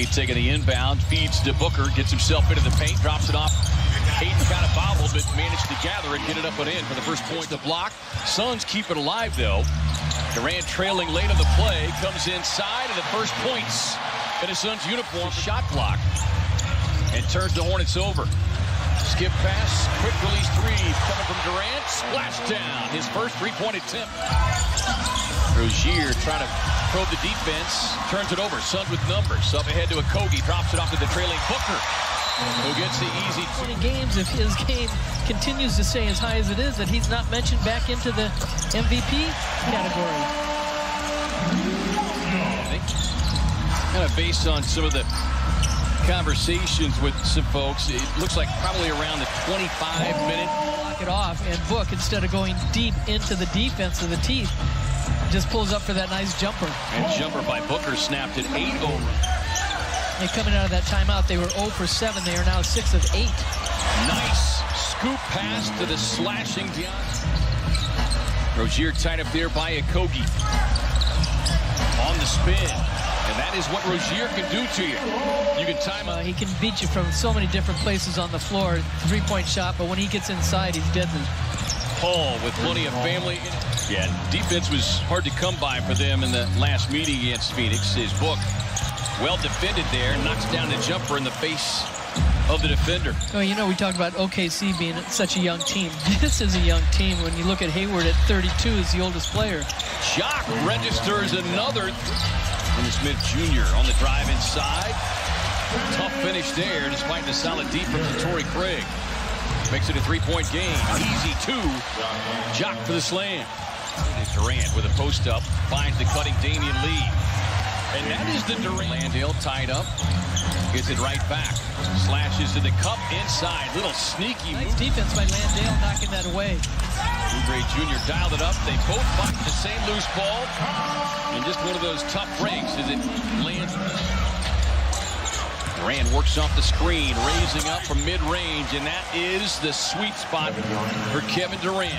Hayden taking the inbound, feeds to Booker, gets himself into the paint, drops it off. Hayden kind of bobbled, but managed to gather and get it up and in for the first point. The block. Suns keep it alive, though. Durant trailing late on the play, comes inside, and the first points in a Suns uniform. Shot block. And turns the Hornets over. Skip pass, quick release three coming from Durant. Splash down, his first three-point attempt. Rozier trying to probe the defense, turns it over. Suns with numbers. Up ahead to Okogie, drops it off to the trailing Booker, who gets the easy 20 games. If his game continues to stay as high as it is, that he's not mentioned back into the MVP category. I think kind of based on some of the conversations with some folks, it looks like probably around the 25-minute. Lock it off, and Book, instead of going deep into the defense of the teeth, just pulls up for that nice jumper. And jumper by Booker snapped it 8 over. And coming out of that timeout, they were 0 for 7. They are now 6 of 8. Nice scoop pass to the slashing Deontay. Rozier tied up there by Okogie. On the spin. And that is what Rozier can do to you. You can time out. He can beat you from so many different places on the floor. Three-point shot, but when he gets inside, he's deadly. Paul with plenty of family. Yeah, defense was hard to come by for them in the last meeting against Phoenix. His Book well defended there, knocks down the jumper in the face of the defender. Oh, you know, we talked about OKC being such a young team. This is a young team. When you look at Hayward at 32, is the oldest player. Jock registers another. And Smith Jr. on the drive inside. Tough finish there, despite the solid deep from Torrey Craig. Makes it a three-point game. Easy two. Jock for the slam. Durant with a post-up. Finds the cutting Damian Lee. And that is the Durant. Landale tied up. Gets it right back. Slashes to the cup inside. Little sneaky nice defense by Landale, knocking that away. Oubre Jr. dialed it up. They both fight the same loose ball. And just one of those tough breaks as it lands. Durant works off the screen, raising up from mid-range, and that is the sweet spot for Kevin Durant.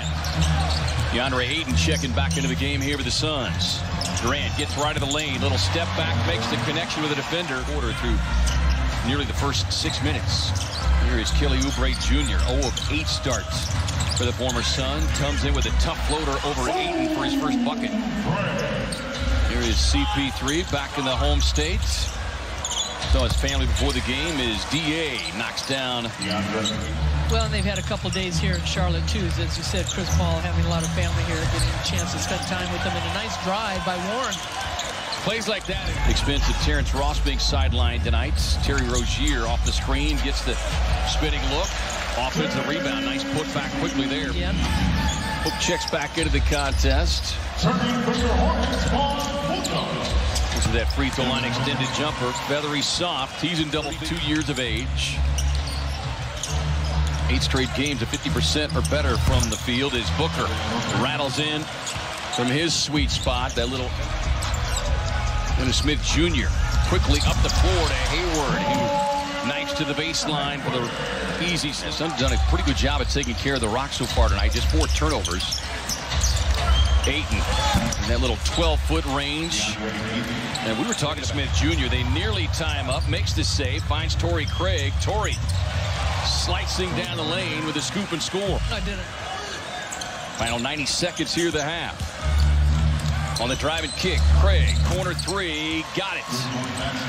DeAndre Ayton checking back into the game here with the Suns. Durant gets right of the lane, little step back, makes the connection with the defender. Order through nearly the first 6 minutes. Here is Kelly Oubre Jr., 0 of 8 starts for the former Sun. Comes in with a tough floater over Ayton for his first bucket. Here is CP3 back in the home state. Saw his family before the game. His DA knocks down. Well, and they've had a couple days here in Charlotte, too. As you said, Chris Paul having a lot of family here, getting a chance to spend time with them. And a nice drive by Warren. Plays like that. Expensive Terrence Ross being sidelined tonight. Terry Rozier off the screen, gets the spinning look. Offensive rebound. Nice put back quickly there. Yeah. Hook checks back into the contest. This is that free throw line extended jumper. Feathery soft. He's in double 2 years of age. 8 straight games of 50% or better from the field as Booker rattles in from his sweet spot. That little Smith Jr. quickly up the floor to Hayward, who knifes to the baseline for the easy. Sun's done a pretty good job at taking care of the rock so far tonight. Just 4 turnovers. Ayton in that little 12-foot range. And we were talking to Smith Jr. They nearly tie him up. Makes the save. Finds Torrey Craig. Torrey slicing down the lane with a scoop and score. I did it. Final 90 seconds here, the half. On the drive and kick, Craig, corner three, got it.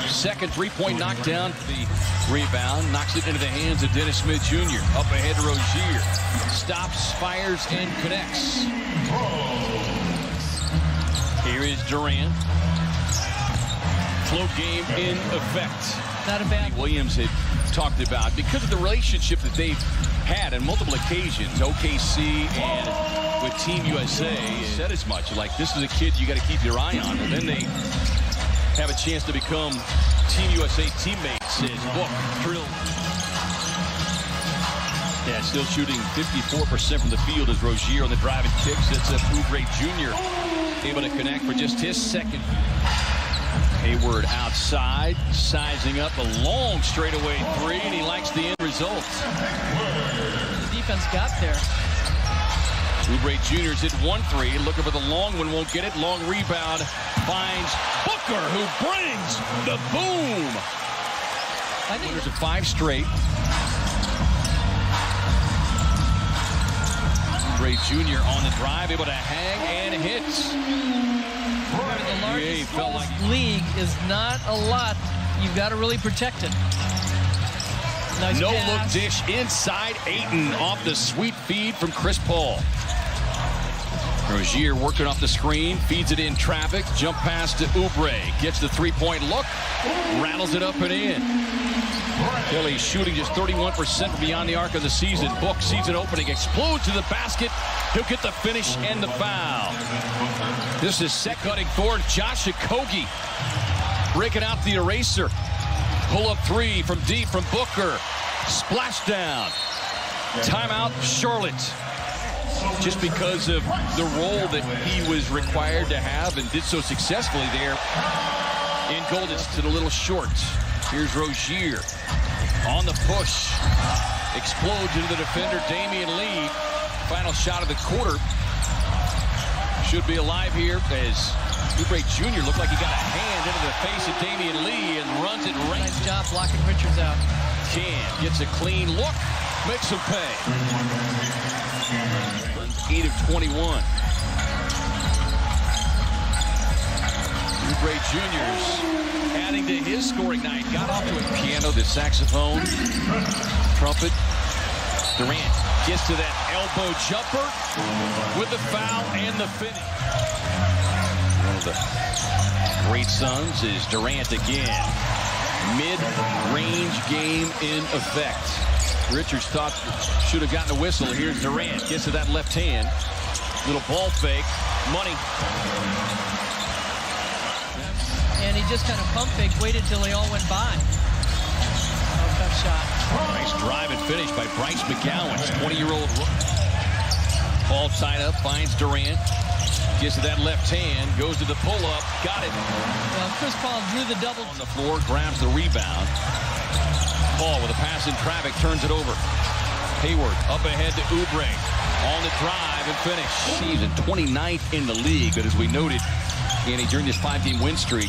Second three-point knockdown for the rebound. Knocks it into the hands of Dennis Smith Jr. Up ahead to Rozier. Stops, fires, and connects. Here is Durant. Float game in effect. Not a bad. Williams had talked about, because of the relationship that they've had on multiple occasions, OKC and with Team USA, said as much. Like, this is a kid you got to keep your eye on. And then they have a chance to become Team USA teammates as Book drilled. Yeah, still shooting 54% from the field as Rozier on the drive and kick. Sets up Oubre Jr. able to connect for just his second. Hayward outside, sizing up a long straightaway three, and he likes the end result. The defense got there. Oubre Jr.'s hit 1-3, looking for the long one, won't get it. Long rebound, finds Booker, who brings the boom. I think there's a 5 straight. Oubre Jr. on the drive, able to hang and hits. The largest league is not a lot. You've got to really protect it. Nice no pass. Look dish inside Ayton off the sweet feed from Chris Paul. Rozier working off the screen, feeds it in traffic, jump pass to Oubre, gets the 3-point look, rattles it up and in. Kelly shooting just 31% from beyond the arc of the season. Book sees an opening, explodes to the basket. He'll get the finish and the foul. This is set cutting forward. Josh Okogie breaking out the eraser. Pull up 3 from deep from Booker. Splashdown. Timeout, Charlotte. Just because of the role that he was required to have and did so successfully there in Golden. It's a little short. Here's Rozier on the push. Explodes into the defender, Damian Lee. Final shot of the quarter. Should be alive here as Oubre Jr. looked like he got a hand into the face of Damian Lee and runs it right. Nice job blocking Richards out. Cam gets a clean look, makes him pay. 8 of 21. Oubre Jr.'s adding to his scoring night. Got off to a piano, the saxophone, trumpet. Durant gets to that elbow jumper with the foul and the finish. One of the great Suns is Durant again. Mid-range game in effect. Richards thought should have gotten a whistle. Here's Durant. Gets to that left hand. Little ball fake. Money. And he just kind of pump fake, waited till they all went by. Oh, tough shot. Nice drive and finish by Bryce McGowan. 20-year-old rookie. Ball tied up. Finds Durant. Gets to that left hand. Goes to the pull-up. Got it. Well, Chris Paul drew the double. On the floor. Grabs the rebound. Paul with a pass in traffic, turns it over. Hayward up ahead to Oubre on the drive and finish. Season 29th in the league, but as we noted, Andy, during this 5-game win streak,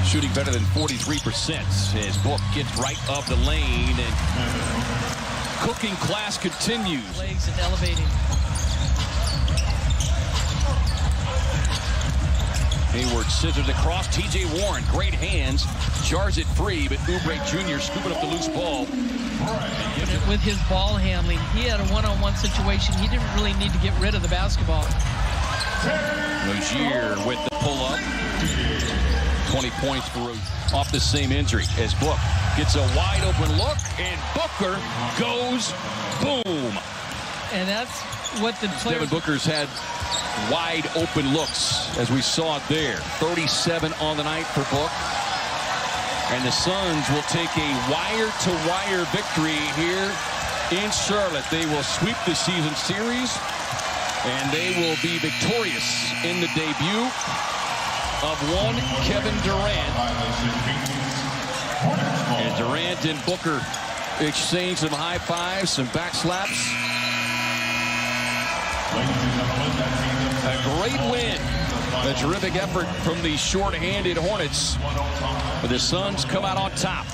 shooting better than 43%. His Book gets right up the lane and cooking class continues. Legs and elevating. Hayward scissors across. T.J. Warren, great hands, jars it free, but Oubre Jr. scooping up the loose ball. With his ball handling, he had a one-on-one situation. He didn't really need to get rid of the basketball. Rozier with the pull-up. 20 points for off the same injury as Book gets a wide-open look, and Booker goes boom. And that's what the players... Devin Booker's had wide open looks, as we saw it there. 37 on the night for Book. And the Suns will take a wire-to-wire victory here in Charlotte. They will sweep the season series, and they will be victorious in the debut of one Kevin Durant. And Durant and Booker exchange some high fives, some back slaps. A great win. A terrific effort from the short-handed Hornets. But the Suns come out on top.